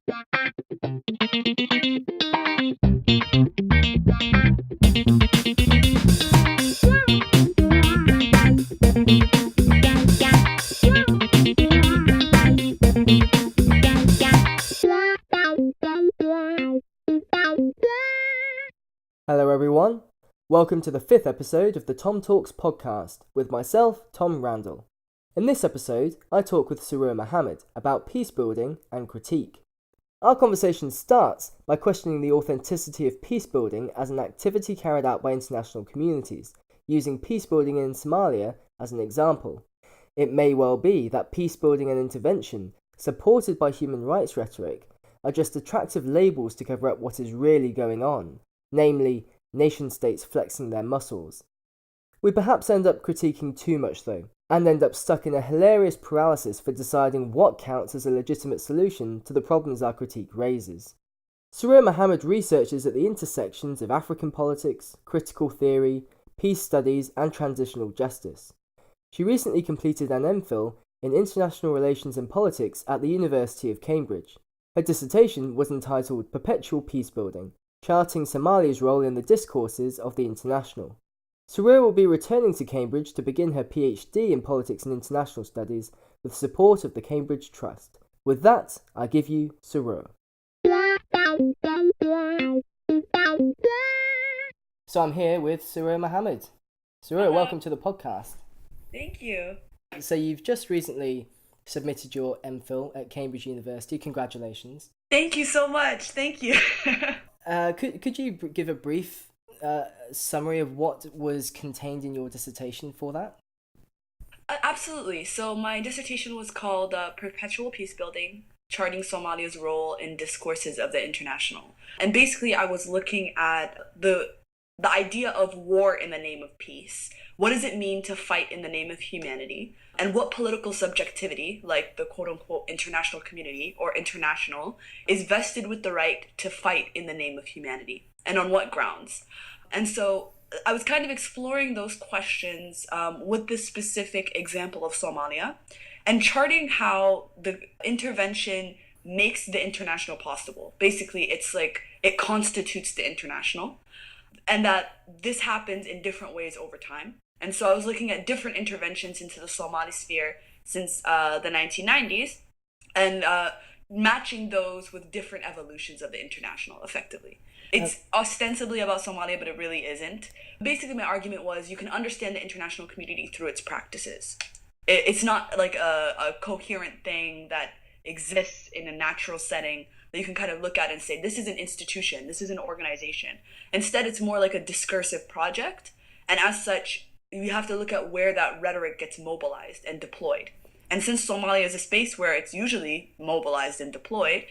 Hello everyone, welcome to the 5th episode of the Tom Talks podcast with myself, Tom Randall. In this episode, I talk with Surer Mohamed about peacebuilding and critique. Our conversation starts by questioning the authenticity of peacebuilding as an activity carried out by international communities, using peacebuilding in Somalia as an example. It may well be that peacebuilding and intervention, supported by human rights rhetoric, are just attractive labels to cover up what is really going on, namely, nation-states flexing their muscles. We perhaps end up critiquing too much though, and end up stuck in a hilarious paralysis for deciding what counts as a legitimate solution to the problems our critique raises. Surer Mohamed researches at the intersections of African politics, critical theory, peace studies and transitional justice. She recently completed an MPhil in International Relations and Politics at the University of Cambridge. Her dissertation was entitled Perpetual Peacebuilding, charting Somalia's role in the discourses of the international. Surer will be returning to Cambridge to begin her PhD in Politics and International Studies with support of the Cambridge Trust. With that, I give you Surer. So I'm here with Surer Mohamed. Surer, welcome to the podcast. Thank you. So you've just recently submitted your MPhil at Cambridge University. Congratulations. Thank you so much. Thank you. Could you give a brief summary of what was contained in your dissertation for that? Absolutely. So my dissertation was called Perpetual Peacebuilding, Charting Somalia's Role in Discourses of the International. And basically I was looking at the idea of war in the name of peace. What does it mean to fight in the name of humanity? And what political subjectivity, like the quote-unquote international community or international, is vested with the right to fight in the name of humanity? And on what grounds? And so I was kind of exploring those questions with this specific example of Somalia and charting how the intervention makes the international possible. Basically, it's like it constitutes the international, and that this happens in different ways over time. And so I was looking at different interventions into the Somali sphere since the 1990s and matching those with different evolutions of the international, effectively. It's ostensibly about Somalia, but it really isn't. Basically, my argument was you can understand the international community through its practices. It's not like a coherent thing that exists in a natural setting that you can kind of look at and say, this is an institution, this is an organization. Instead, it's more like a discursive project. And as such, you have to look at where that rhetoric gets mobilized and deployed. And since Somalia is a space where it's usually mobilized and deployed,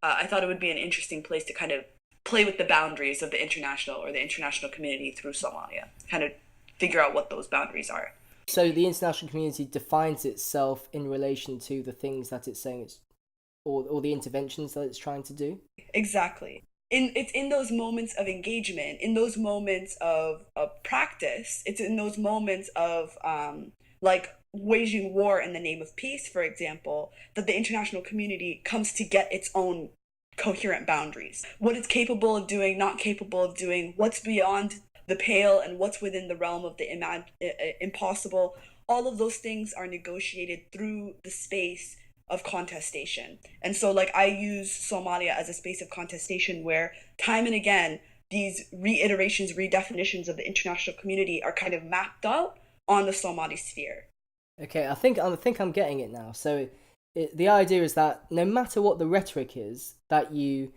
I thought it would be an interesting place to kind of play with the boundaries of the international or the international community through Somalia, kind of figure out what those boundaries are. So the international community defines itself in relation to the things that it's saying it's, or the interventions that it's trying to do? Exactly. It's in those moments of engagement, in those moments of practice, it's in those moments of like waging war in the name of peace, for example, that the international community comes to get its own coherent boundaries. What it's capable of doing, not capable of doing, what's beyond the pale and what's within the realm of the impossible. All of those things are negotiated through the space of contestation. And so like I use Somalia as a space of contestation where time and again these reiterations, redefinitions of the international community are kind of mapped out on the Somali sphere. Okay, I think I'm getting it now. So the idea is that no matter what the rhetoric is that you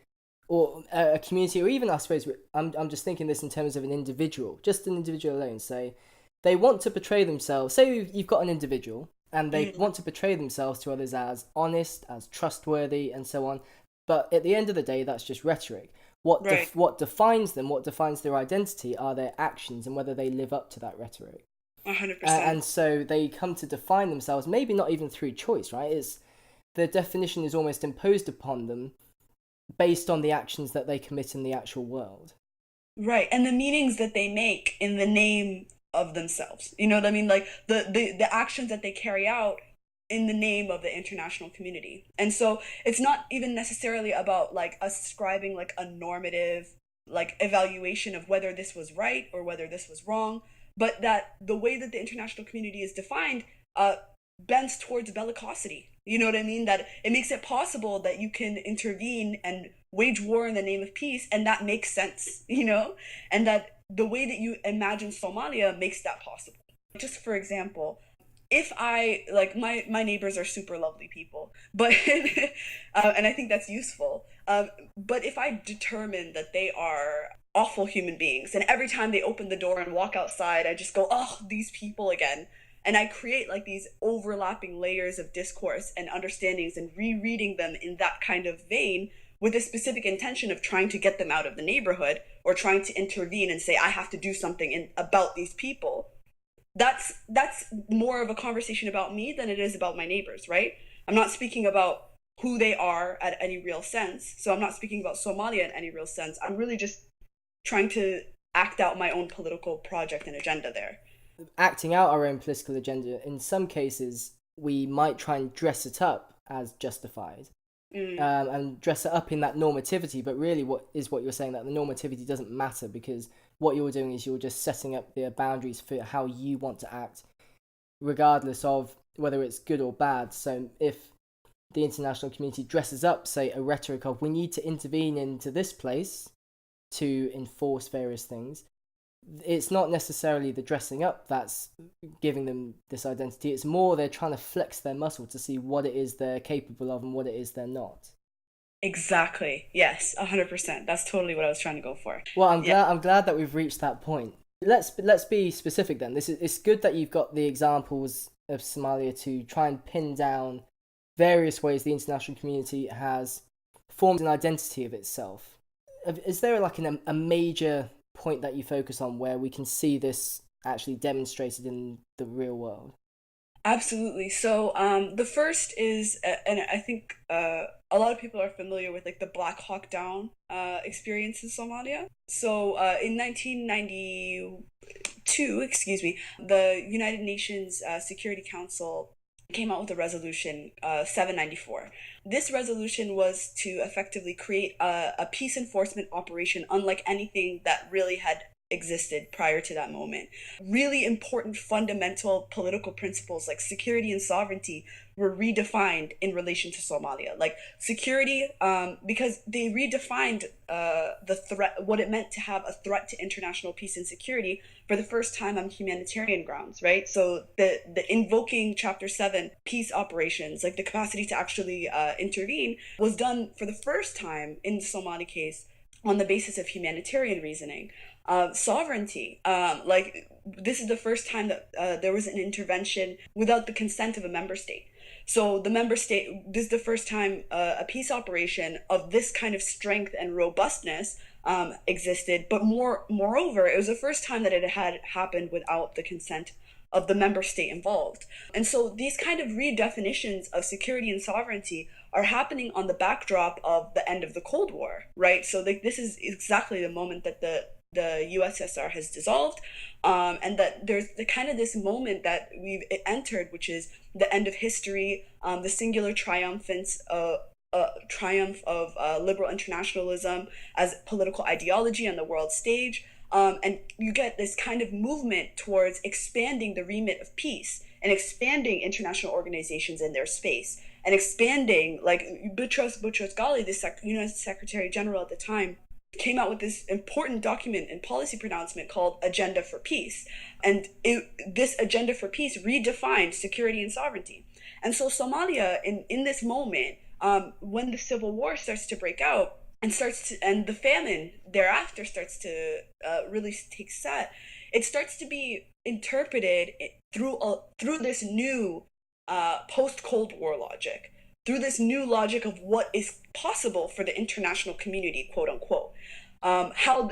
or a community, or even I suppose I'm just thinking this in terms of an individual, just an individual alone, say they want to portray themselves, say you've got an individual and they want to portray themselves to others as honest, as trustworthy, and so on. But at the end of the day, that's just rhetoric. What defines them, what defines their identity, are their actions and whether they live up to that rhetoric. 100%. And so they come to define themselves, maybe not even through choice, right? The definition is almost imposed upon them based on the actions that they commit in the actual world. Right, and the meanings that they make in the name of themselves. You know what I mean? Like the actions that they carry out in the name of the international community. And so it's not even necessarily about like ascribing like a normative like evaluation of whether this was right or whether this was wrong, but that the way that the international community is defined bends towards bellicosity. You know what I mean? That it makes it possible that you can intervene and wage war in the name of peace, and that makes sense, you know? And that the way that you imagine Somalia makes that possible. Just for example, if I like my neighbors are super lovely people, but and I think that's useful. But if I determine that they are awful human beings, and every time they open the door and walk outside, I just go, oh, these people again. And I create like these overlapping layers of discourse and understandings and rereading them in that kind of vein with a specific intention of trying to get them out of the neighborhood or trying to intervene and say, I have to do something about these people. That's more of a conversation about me than it is about my neighbors, right? I'm not speaking about who they are at any real sense. So I'm not speaking about Somalia in any real sense. I'm really just trying to act out my own political project and agenda there. Acting out our own political agenda, in some cases, we might try and dress it up as justified. And dress it up in that normativity, but really what you're saying, that the normativity doesn't matter, because what you're doing is you're just setting up the boundaries for how you want to act, regardless of whether it's good or bad. So if the international community dresses up, say, a rhetoric of we need to intervene into this place to enforce various things, it's not necessarily the dressing up that's giving them this identity. It's more they're trying to flex their muscle to see what it is they're capable of and what it is they're not. Exactly. Yes, 100%. That's totally what I was trying to go for. Well, I'm glad that we've reached that point. Let's be specific then. It's good that you've got the examples of Somalia to try and pin down various ways the international community has formed an identity of itself. Is there like a major point that you focus on where we can see this actually demonstrated in the real world? Absolutely. So the first is, and I think a lot of people are familiar with like the Black Hawk Down experience in Somalia. So in 1992, the United Nations Security Council came out with a resolution 794. This resolution was to effectively create a peace enforcement operation unlike anything that really had existed prior to that moment. Really important fundamental political principles like security and sovereignty were redefined in relation to Somalia. Like security, because they redefined the threat, what it meant to have a threat to international peace and security for the first time on humanitarian grounds, right? So the invoking Chapter 7 peace operations, like the capacity to actually intervene, was done for the first time in the Somali case on the basis of humanitarian reasoning. Sovereignty, like this is the first time that there was an intervention without the consent of a member state. So the member state, this is the first time a peace operation of this kind of strength and robustness existed, but moreover, it was the first time that it had happened without the consent of the member state involved. And so these kind of redefinitions of security and sovereignty are happening on the backdrop of the end of the Cold War, right? So this is exactly the moment that the USSR has dissolved, and that there's the kind of this moment that we've entered, which is the end of history, the singular triumph of liberal internationalism as political ideology on the world stage. And you get this kind of movement towards expanding the remit of peace and expanding international organizations in their space and expanding, like Boutros Ghali, the U.S. Secretary General at the time, came out with this important document and policy pronouncement called Agenda for Peace. And this Agenda for Peace redefined security and sovereignty. And so Somalia, in this moment, when the civil war starts to break out, and the famine thereafter starts to really take set, it starts to be interpreted through this new post-Cold War logic, through this new logic of what is possible for the international community, quote unquote,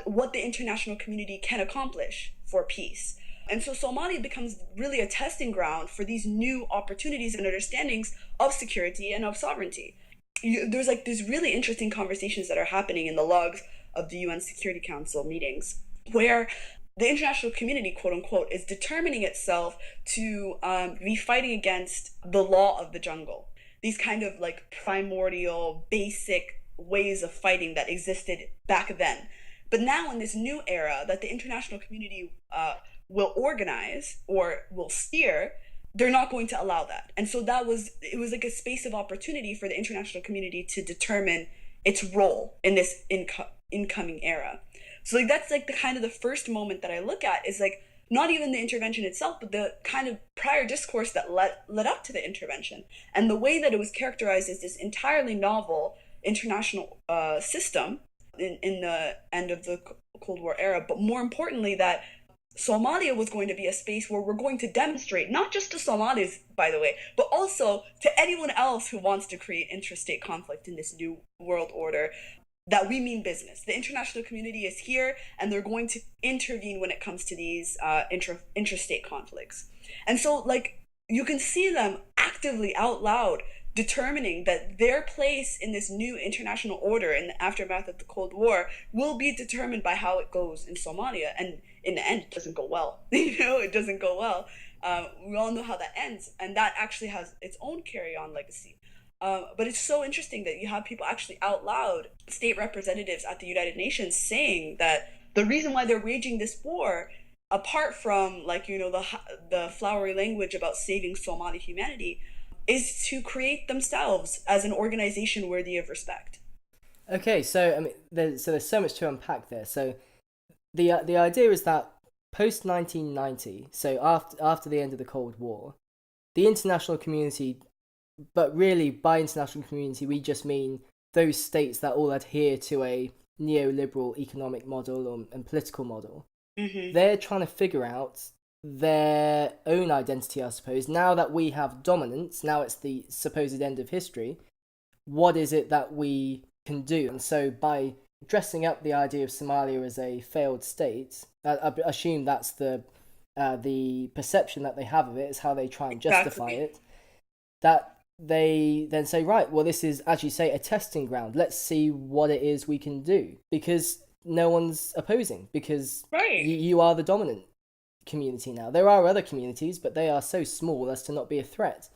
what the international community can accomplish for peace. And so Somalia becomes really a testing ground for these new opportunities and understandings of security and of sovereignty. There's like these really interesting conversations that are happening in the logs of the UN Security Council meetings, where the international community, quote unquote, is determining itself to be fighting against the law of the jungle. These kind of like primordial, basic ways of fighting that existed back then. But now, in this new era that the international community will organize or will steer, they're not going to allow that. And so it was like a space of opportunity for the international community to determine its role in this incoming era. So like that's like the kind of the first moment that I look at is like not even the intervention itself, but the kind of prior discourse that led up to the intervention, and the way that it was characterized as this entirely novel international system in the end of the Cold War era. But more importantly, that Somalia was going to be a space where we're going to demonstrate, not just to Somalis, by the way, but also to anyone else who wants to create interstate conflict in this new world order, that we mean business. The international community is here, and they're going to intervene when it comes to these interstate conflicts. And so, like, you can see them actively out loud determining that their place in this new international order in the aftermath of the Cold War will be determined by how it goes in Somalia. And in the end, it doesn't go well. It doesn't go well. We all know how that ends, and that actually has its own carry-on legacy. But it's so interesting that you have people actually out loud, state representatives at the United Nations, saying that the reason why they're waging this war, apart from like the flowery language about saving Somali humanity, is to create themselves as an organization worthy of respect. Okay, so I mean, there's so much to unpack there. So the idea is that post 1990, so after the end of the Cold War, the international community, but really by international community we just mean those states that all adhere to a neoliberal economic model and political model. Mm-hmm. They're trying to figure out their own identity, I suppose. Now that we have dominance, now it's the supposed end of history, what is it that we can do? And so by dressing up the idea of Somalia as a failed state, I assume that's the perception that they have of it, is how they try and justify it, that they then say, right, well, this is, as you say, a testing ground. Let's see what it is we can do, because no one's opposing, because right. you are the dominant community now. There are other communities, but they are so small as to not be a threat.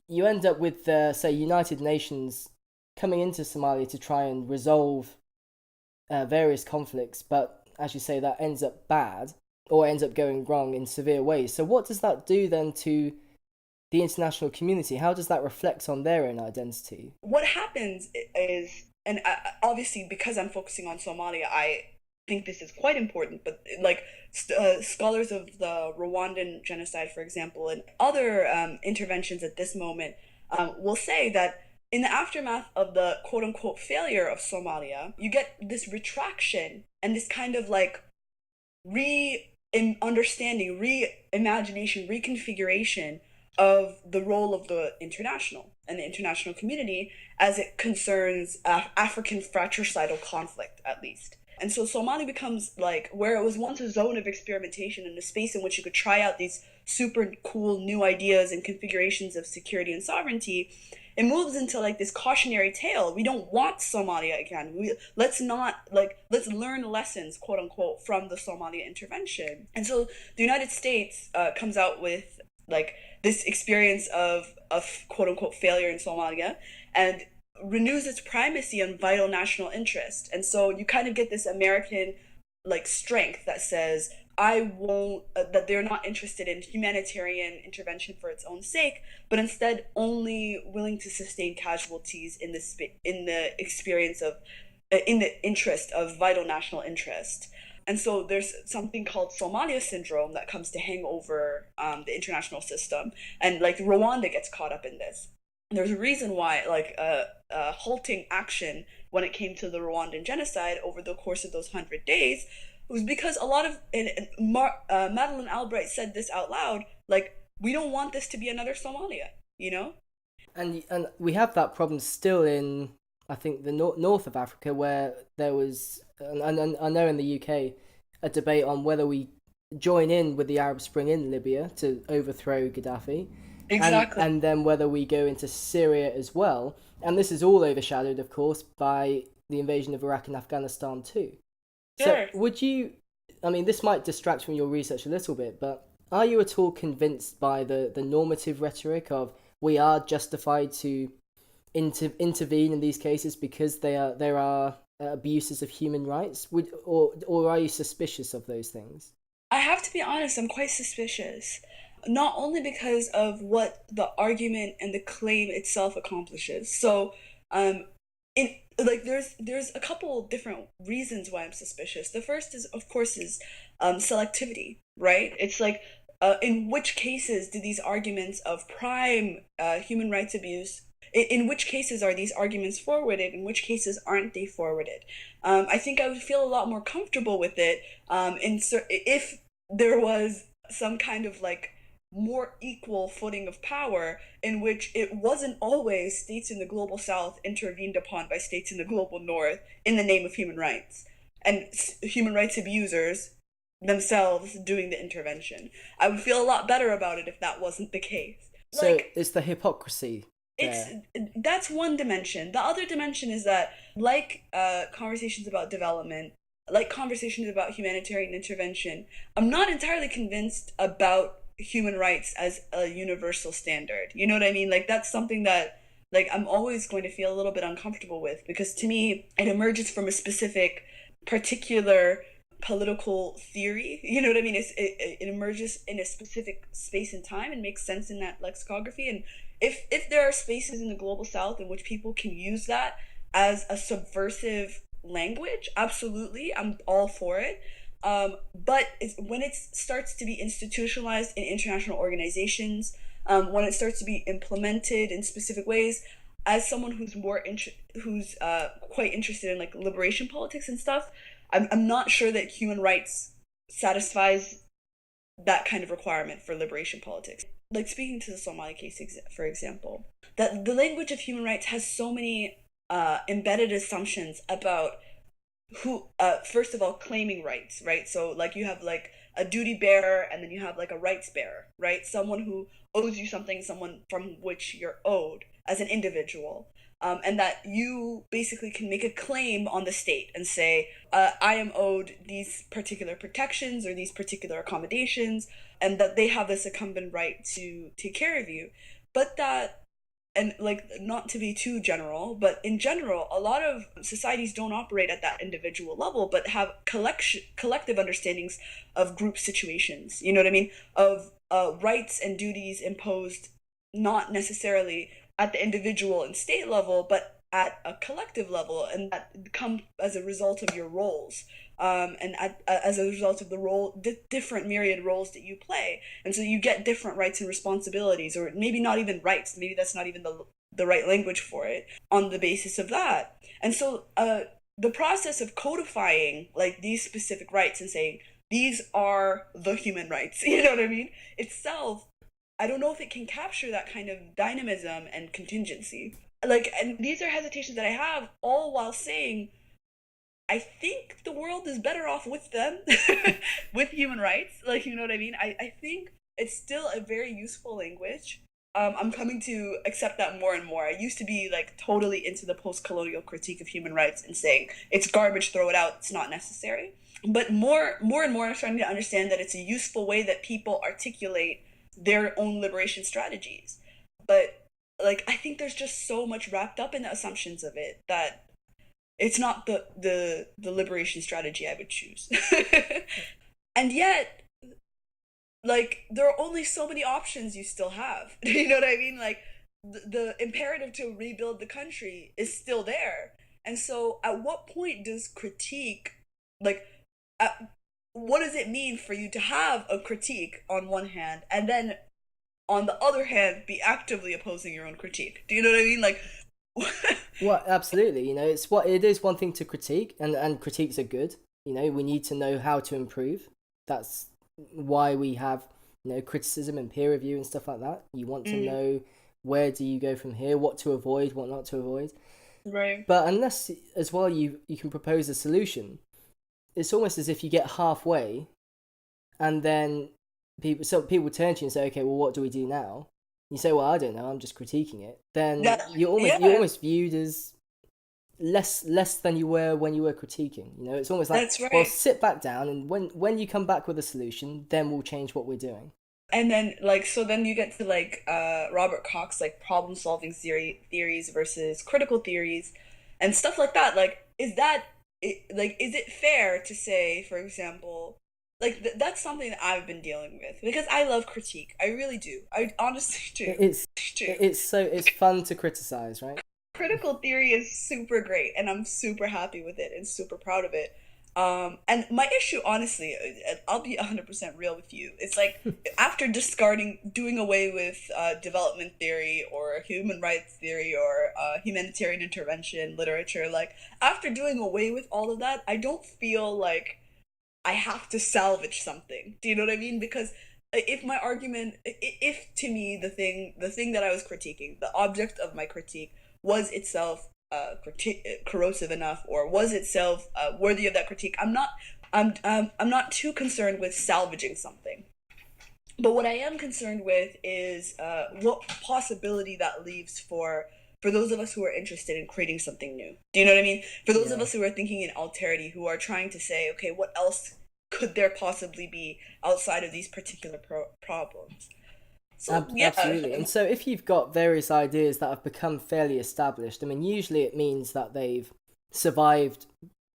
You end up with, say, United Nations coming into Somalia to try and resolve various conflicts, but as you say, that ends up bad, or ends up going wrong in severe ways. So what does that do then to the international community? How does that reflect on their own identity? What happens is, and obviously because I'm focusing on Somalia, I think this is quite important, but like scholars of the Rwandan genocide, for example, and other interventions at this moment will say that in the aftermath of the quote unquote failure of Somalia, you get this retraction and this kind of like understanding, reimagination, reconfiguration of the role of the international and the international community as it concerns African fratricidal conflict, at least. And so Somalia becomes like where it was once a zone of experimentation and a space in which you could try out these super cool new ideas and configurations of security and sovereignty. It moves into like this cautionary tale. We don't want Somalia again. Let's learn lessons, quote unquote, from the Somalia intervention. And so the United States comes out with like this experience of quote unquote failure in Somalia and renews its primacy on vital national interest. And so you kind of get this American like strength that says, I won't, that they're not interested in humanitarian intervention for its own sake, but instead only willing to sustain casualties in the experience of, in the interest of vital national interest. And so there's something called Somalia Syndrome that comes to hang over the international system. And like Rwanda gets caught up in this. And there's a reason why like halting action when it came to the Rwandan genocide over the course of those 100 days was because a lot of, Madeleine Albright said this out loud, like, we don't want this to be another Somalia, you know? And we have that problem still in, I think, the north of Africa, where there was, and I know in the UK, a debate on whether we join in with the Arab Spring in Libya to overthrow Gaddafi. Exactly. And then whether we go into Syria as well. And this is all overshadowed, of course, by the invasion of Iraq and Afghanistan too. Sure. So would you I mean, this might distract from your research a little bit, but are you at all convinced by the normative rhetoric of we are justified to intervene in these cases because there are abuses of human rights? Or are you suspicious of those things? I have to be honest, I'm quite suspicious. Not only because of what the argument and the claim itself accomplishes. So, in like there's a couple different reasons why I'm suspicious. The first is, of course, is selectivity, right? It's like, in which cases do these arguments of prime human rights abuse, in which cases are these arguments forwarded, in which cases aren't they forwarded? I think I would feel a lot more comfortable with it, if there was some kind of like more equal footing of power in which it wasn't always states in the global south intervened upon by states in the global north in the name of human rights, and human rights abusers themselves doing the intervention. I would feel a lot better about it if that wasn't the case. So Like, it's the hypocrisy it's there. that's one dimension. The other dimension is that, like conversations about development, like conversations about humanitarian intervention, I'm not entirely convinced about human rights as a universal standard. You know what I mean? Like, that's something that, like, I'm always going to feel a little bit uncomfortable with, because to me it emerges from a specific particular political theory. You know what I mean? It emerges in a specific space and time and makes sense in that lexicography. And if there are spaces in the global south in which people can use that as a subversive language, absolutely, I'm all for it. But when it starts to be institutionalized in international organizations, when it starts to be implemented in specific ways, as someone who's quite interested in like liberation politics and stuff, I'm not sure that human rights satisfies that kind of requirement for liberation politics. Like, speaking to the Somali case, for example, that the language of human rights has so many embedded assumptions about who, first of all, claiming rights, right? So like you have like a duty bearer, and then you have like a rights bearer, right? Someone who owes you something, someone from which you're owed as an individual. And that you basically can make a claim on the state and say, I am owed these particular protections or these particular accommodations, and that they have this incumbent right to take care of you. But that, and like, not to be too general, but in general, a lot of societies don't operate at that individual level, but have collective understandings of group situations. You know what I mean? Of rights and duties imposed not necessarily at the individual and state level, but at a collective level, and that come as a result of your roles, as a result of different myriad roles that you play, and so you get different rights and responsibilities, or maybe not even rights. Maybe that's not even the right language for it, on the basis of that. And so, the process of codifying like these specific rights and saying these are the human rights, you know what I mean? Itself, I don't know if it can capture that kind of dynamism and contingency. Like, and these are hesitations that I have, all while saying I think the world is better off with them, with human rights. Like, you know what I mean? I think it's still a very useful language. I'm coming to accept that more and more. I used to be like totally into the post-colonial critique of human rights and saying it's garbage, throw it out, it's not necessary. But more and more, I'm starting to understand that it's a useful way that people articulate their own liberation strategies. But like, I think there's just so much wrapped up in the assumptions of it that it's not the liberation strategy I would choose. And yet, like, there are only so many options you still have. You know what I mean? Like, the imperative to rebuild the country is still there. And so, at what point does critique, like, what does it mean for you to have a critique on one hand, and then on the other hand be actively opposing your own critique? Do you know what I mean? Like, Well, absolutely. It is one thing to critique, and critiques are good. We need to know how to improve. That's why we have criticism and peer review and stuff like that. You want to know where do you go from here, what to avoid, what not to avoid. right. But unless as well you can propose a solution, it's almost as if you get halfway, and then people turn to you and say, okay, well, what do we do now? You say, well, I don't know, I'm just critiquing it. Then Yeah, you're yeah. almost viewed as less than you were when you were critiquing. It's almost like, That's well, right. sit back down, and when you come back with a solution, then we'll change what we're doing. And then so then you get to Robert Koch's like problem solving theories versus critical theories and stuff like that. Like is it fair to say, for example, that's something that I've been dealing with because I love critique. I really do. I honestly do. It's it's fun to criticize, right? Critical theory is super great and I'm super happy with it and super proud of it. And my issue, honestly, I'll be 100% real with you. It's like after doing away with development theory or human rights theory or humanitarian intervention literature, like after doing away with all of that, I don't feel like I have to salvage something. Do you know what I mean? Because if my argument, if to me the thing that I was critiquing, the object of my critique was itself corrosive enough, or was itself worthy of that critique, I'm not too concerned with salvaging something. But what I am concerned with is what possibility that leaves for those of us who are interested in creating something new. Do you know what I mean? For those of Yeah. us who are thinking in alterity, who are trying to say, okay, what else could there possibly be outside of these particular problems? So yeah, Absolutely. And so if you've got various ideas that have become fairly established, I mean, usually it means that they've survived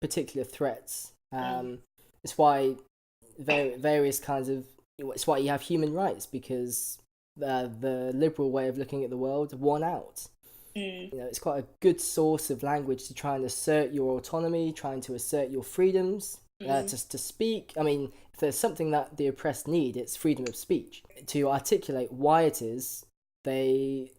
particular threats. mm, It's why various kinds of it's why you have human rights, because the liberal way of looking at the world won out. mm, It's quite a good source of language to try and assert your autonomy, trying to assert your freedoms, mm, to speak. I mean, if there's something that the oppressed need, it's freedom of speech, to articulate why it is they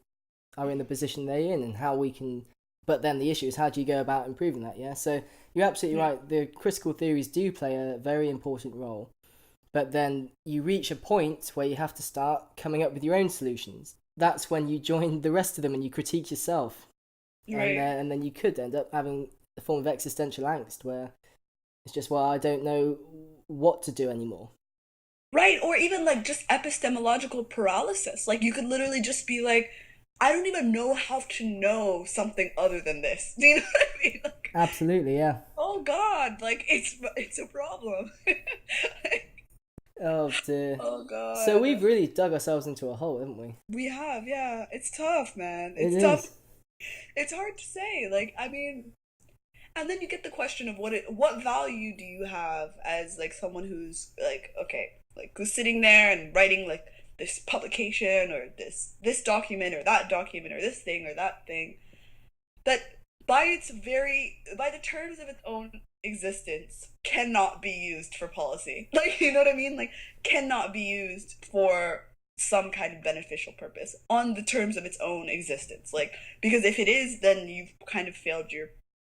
are in the position they're in and how we can. But then the issue is, how do you go about improving that? Yeah, so you're absolutely yeah. right. The critical theories do play a very important role, but then you reach a point where you have to start coming up with your own solutions. That's when you join the rest of them and you critique yourself, Right. and then you could end up having a form of existential angst where it's just, well, I don't know what to do anymore. Right, or even like just epistemological paralysis. Like you could literally just be like, I don't even know how to know something other than this. Do you know what I mean? Like, Absolutely, yeah. oh God, like it's a problem. Oh dear. Oh So God. we've really dug ourselves into a hole, haven't we? We have, yeah. It's tough, man. It It's tough. is. It's hard to say. Like, I mean, and then you get the question of what value do you have as like someone who's like, okay, like who's sitting there and writing like this publication or this document or that document or this thing or that thing that by the terms of its own existence cannot be used for policy. Like, you know what I mean? Like, cannot be used for some kind of beneficial purpose on the terms of its own existence. Like, because if it is, then you've kind of failed your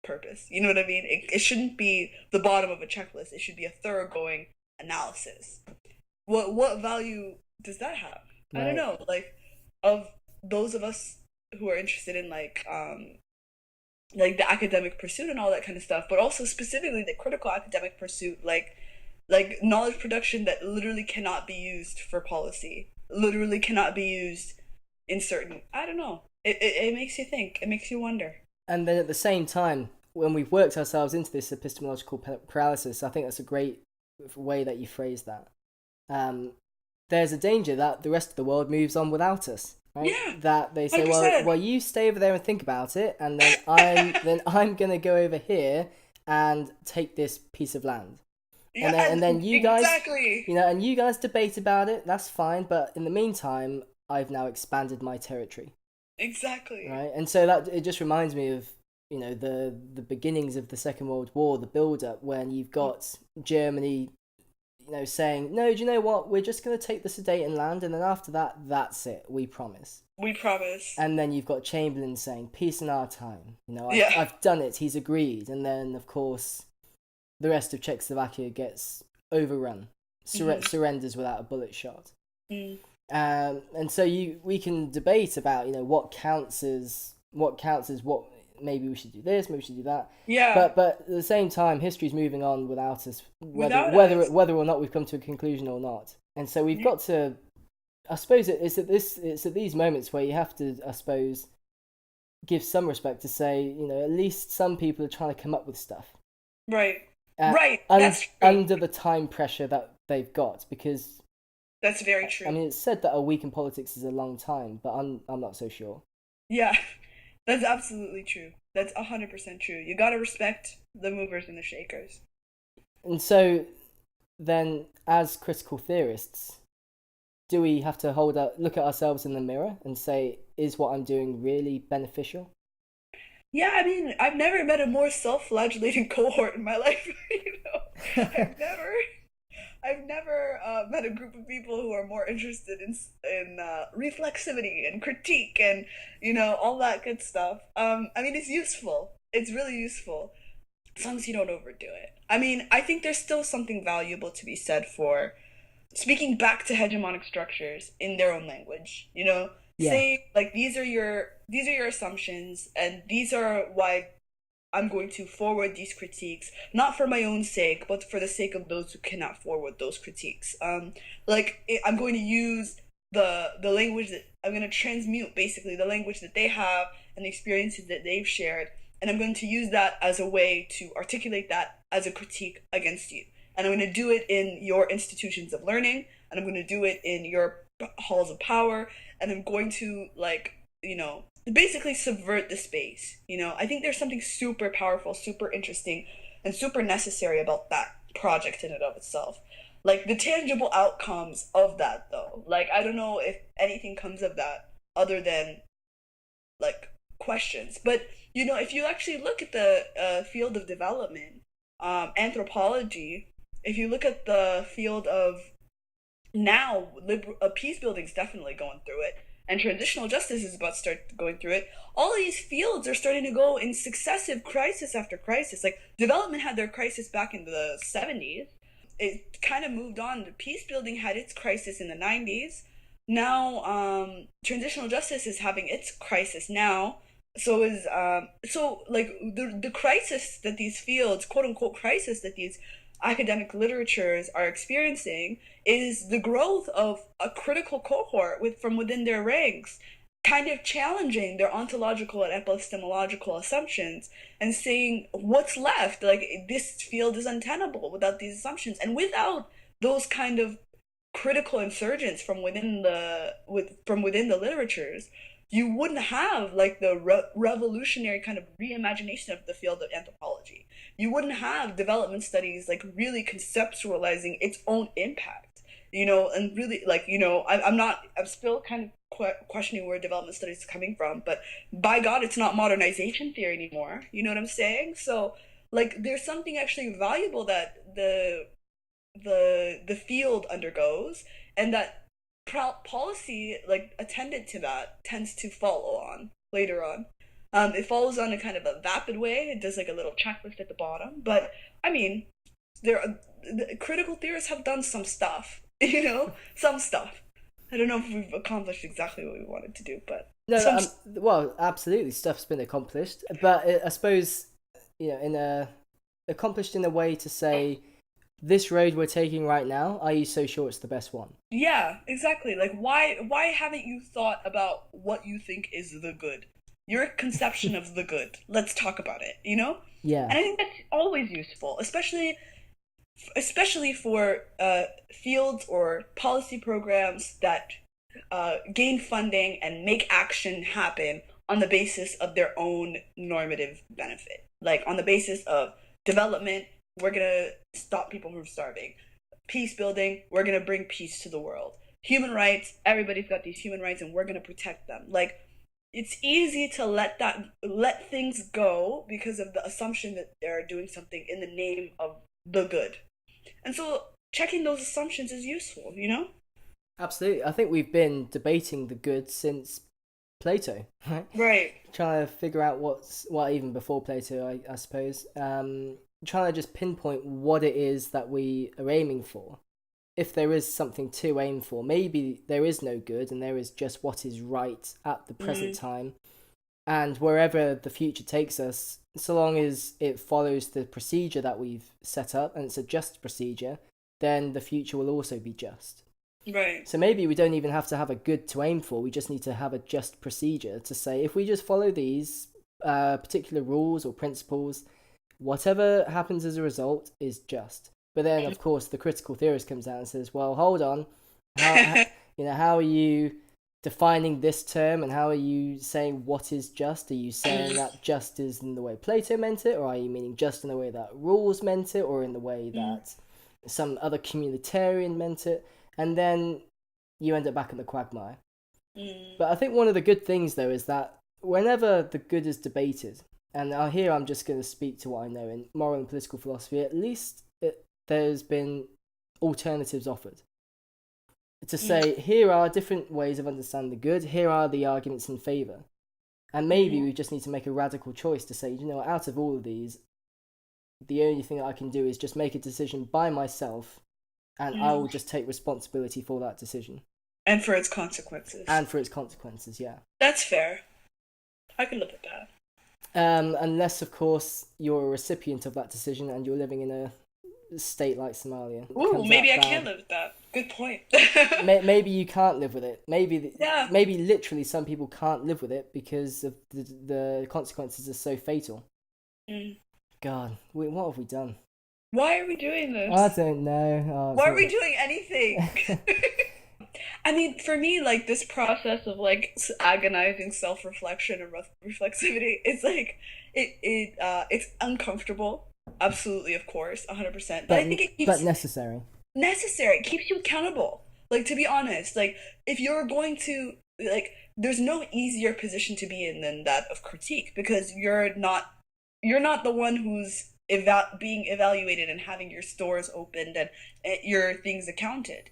purpose. You know what I mean? It shouldn't be the bottom of a checklist. It should be a thoroughgoing analysis. What value does that have? I don't Right. know. Like, of those of us who are interested in like the academic pursuit and all that kind of stuff, but also specifically the critical academic pursuit, like knowledge production that literally cannot be used for policy, literally cannot be used in certain. I don't know. It makes you think. It makes you wonder. And then at the same time, when we've worked ourselves into this epistemological paralysis, I think that's a great way that you phrase that. Um, there's a danger that the rest of the world moves on without us, right? Yeah, That they say, hundred well, percent. you stay over there and think about it, and then I'm gonna go over here and take this piece of land, Yeah, and then you guys, exactly, and you guys debate about it. That's fine, but in the meantime, I've now expanded my territory, exactly. right? And so that it just reminds me of the beginnings of the Second World War, the build up when you've got Germany, saying, no, do you know what? We're just going to take the Sudeten land, and then after that, that's it. We promise. We promise. And then you've got Chamberlain saying, peace in our time. Yeah. I've done it. He's agreed. And then, of course, the rest of Czechoslovakia gets overrun, surrenders without a bullet shot. Mm. And so we can debate about what counts as what maybe we should do this, maybe we should do that. Yeah. But at the same time, history's moving on without us, Without us. whether or not we've come to a conclusion or not. And so we've got to. I suppose it's at these moments where you have to, I suppose, give some respect to say, at least some people are trying to come up with stuff. Right. Right. That's true. Under the time pressure that they've got, because that's very true. I mean, it's said that a week in politics is a long time, but I'm not so sure. Yeah, that's absolutely true. That's 100% true. You gotta respect the movers and the shakers. And so, then, as critical theorists, do we have to look at ourselves in the mirror and say, is what I'm doing really beneficial? Yeah, I mean, I've never met a more self-flagellating cohort in my life. I've never met a group of people who are more interested in reflexivity and critique and all that good stuff. I mean, it's useful. It's really useful, as long as you don't overdo it. I mean, I think there's still something valuable to be said for speaking back to hegemonic structures in their own language. Yeah. Say like these are your assumptions, and these are why I'm going to forward these critiques, not for my own sake, but for the sake of those who cannot forward those critiques. I'm going to use the language that I'm going to transmute, basically the language that they have and the experiences that they've shared, and I'm going to use that as a way to articulate that as a critique against you. And I'm going to do it in your institutions of learning, and I'm going to do it in your halls of power, and I'm going to basically subvert the space. I think there's something super powerful, super interesting, and super necessary about that project in and of itself. Like the tangible outcomes of that, though. Like I don't know if anything comes of that other than like questions. But if you actually look at the field of development, anthropology, if you look at the field of now, peace building is definitely going through it, and transitional justice is about to start going through it. All of these fields are starting to go in successive crisis after crisis. Like development had their crisis back in the 70s. It kind of moved on. The peace building had its crisis in the 90s. Now, transitional justice is having its crisis now. So is the crisis that these fields, quote unquote crisis that these academic literatures are experiencing is the growth of a critical cohort from within their ranks, kind of challenging their ontological and epistemological assumptions and saying what's left. Like this field is untenable without these assumptions, and without those kind of critical insurgents from within the literatures, you wouldn't have like the revolutionary kind of reimagination of the field of anthropology. You wouldn't have development studies like really conceptualizing its own impact, and really I'm still kind of questioning where development studies is coming from, but by God, it's not modernization theory anymore. You know what I'm saying? So like there's something actually valuable that the field undergoes, and that policy like attendant to that tends to follow on later on. It follows on in kind of a vapid way. It does like a little checklist at the bottom, but I mean, the critical theorists have done some stuff, some stuff. I don't know if we've accomplished exactly what we wanted to do, but no, well, absolutely, stuff's been accomplished, but I suppose accomplished in a way to say, this road we're taking right now, are you so sure it's the best one? Yeah, exactly. Like why haven't you thought about what you think is the good? Your conception of the good. Let's talk about it, Yeah. And I think that's always useful, especially for fields or policy programs that gain funding and make action happen on the basis of their own normative benefit. Like on the basis of development, we're going to stop people from starving. Peace building, we're going to bring peace to the world. Human rights, everybody's got these human rights and we're going to protect them. Like, it's easy to let things go because of the assumption that they're doing something in the name of the good. And so checking those assumptions is useful, Absolutely. I think we've been debating the good since Plato, right? Right. Trying to figure out what even before Plato, I suppose. Trying to just pinpoint what it is that we are aiming for. If there is something to aim for, maybe there is no good and there is just what is right at the present time. And wherever the future takes us, so long as it follows the procedure that we've set up and it's a just procedure, then the future will also be just. Right. So maybe we don't even have to have a good to aim for. We just need to have a just procedure to say, if we just follow these particular rules or principles, whatever happens as a result is just. But then, of course, the critical theorist comes out and says, well, hold on. How are you defining this term, and how are you saying what is just? Are you saying that just is in the way Plato meant it, or are you meaning just in the way that rules meant it, or in the way that some other communitarian meant it? And then you end up back in the quagmire. But I think one of the good things, though, is that whenever the good is debated, and here I'm just going to speak to what I know in moral and political philosophy, at least there's been alternatives offered. To say, here are different ways of understanding the good, here are the arguments in favour. And maybe we just need to make a radical choice to say, out of all of these, the only thing that I can do is just make a decision by myself, and I will just take responsibility for that decision. And for its consequences. Yeah. That's fair. I can live with that. Unless, of course, you're a recipient of that decision and you're living in a state like Somalia. Ooh, maybe I can live with that. Good point. Maybe you can't live with it. Maybe literally some people can't live with it because of the consequences are so fatal. God, what have we done? Why are we doing this? I don't know. Why are we doing anything? I mean, for me, like, this process of, like, agonizing self-reflection and reflexivity, it's like, it's uncomfortable. Absolutely, of course, 100%. But I think it keeps... But necessary. Necessary. It keeps you accountable. Like, to be honest, like, if you're going to, like, there's no easier position to be in than that of critique, because you're not the one who's being evaluated and having your stores opened and your things accounted,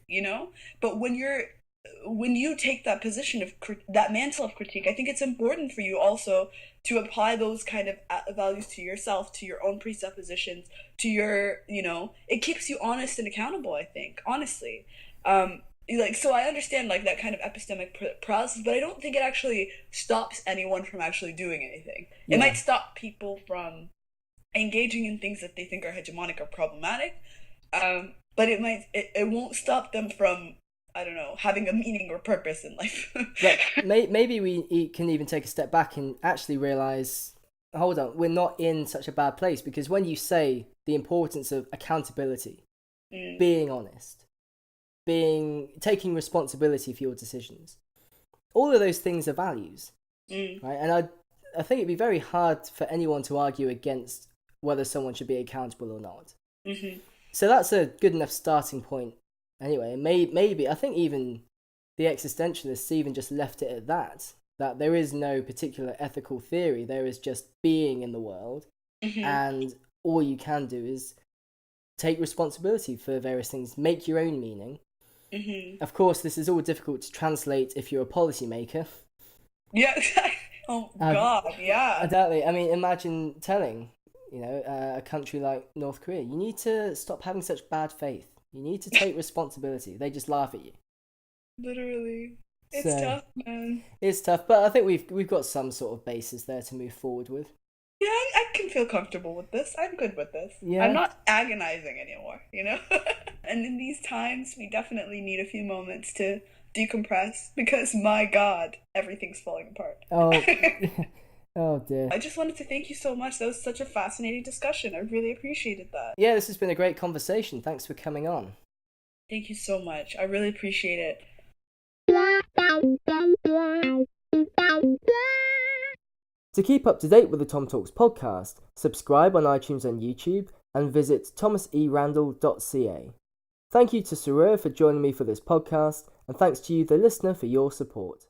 But when you take that position of that mantle of critique, I think it's important for you also to apply those kind of values to yourself, to your own presuppositions, to your, it keeps you honest and accountable, I think, honestly. So I understand, like, that kind of epistemic process, but I don't think it actually stops anyone from actually doing anything. Yeah. It might stop people from engaging in things that they think are hegemonic or problematic, but it won't stop them from, I don't know, having a meaning or purpose in life. Maybe we can even take a step back and actually realize, hold on, we're not in such a bad place, because when you say the importance of accountability, being honest, taking responsibility for your decisions, all of those things are values, right? And I think it'd be very hard for anyone to argue against whether someone should be accountable or not. So that's a good enough starting point. Anyway, maybe I think even the existentialists even just left it at that there is no particular ethical theory. There is just being in the world, and all you can do is take responsibility for various things, make your own meaning. Of course, this is all difficult to translate if you're a policymaker. Yeah. Oh God, yeah. Exactly. I mean, imagine telling a country like North Korea, you need to stop having such bad faith. You need to take responsibility. They just laugh at you. Literally. It's tough, man. It's tough, but I think we've got some sort of basis there to move forward with. Yeah, I can feel comfortable with this. I'm good with this. Yeah. I'm not agonizing anymore, And in these times, we definitely need a few moments to decompress, because, my God, everything's falling apart. Oh, oh dear. I just wanted to thank you so much. That was such a fascinating discussion. I really appreciated that. Yeah, this has been a great conversation. Thanks for coming on. Thank you so much. I really appreciate it. To keep up to date with the Tom Talks podcast, subscribe on iTunes and YouTube, and visit thomaserandall.ca. Thank you to Surer for joining me for this podcast, and thanks to you, the listener, for your support.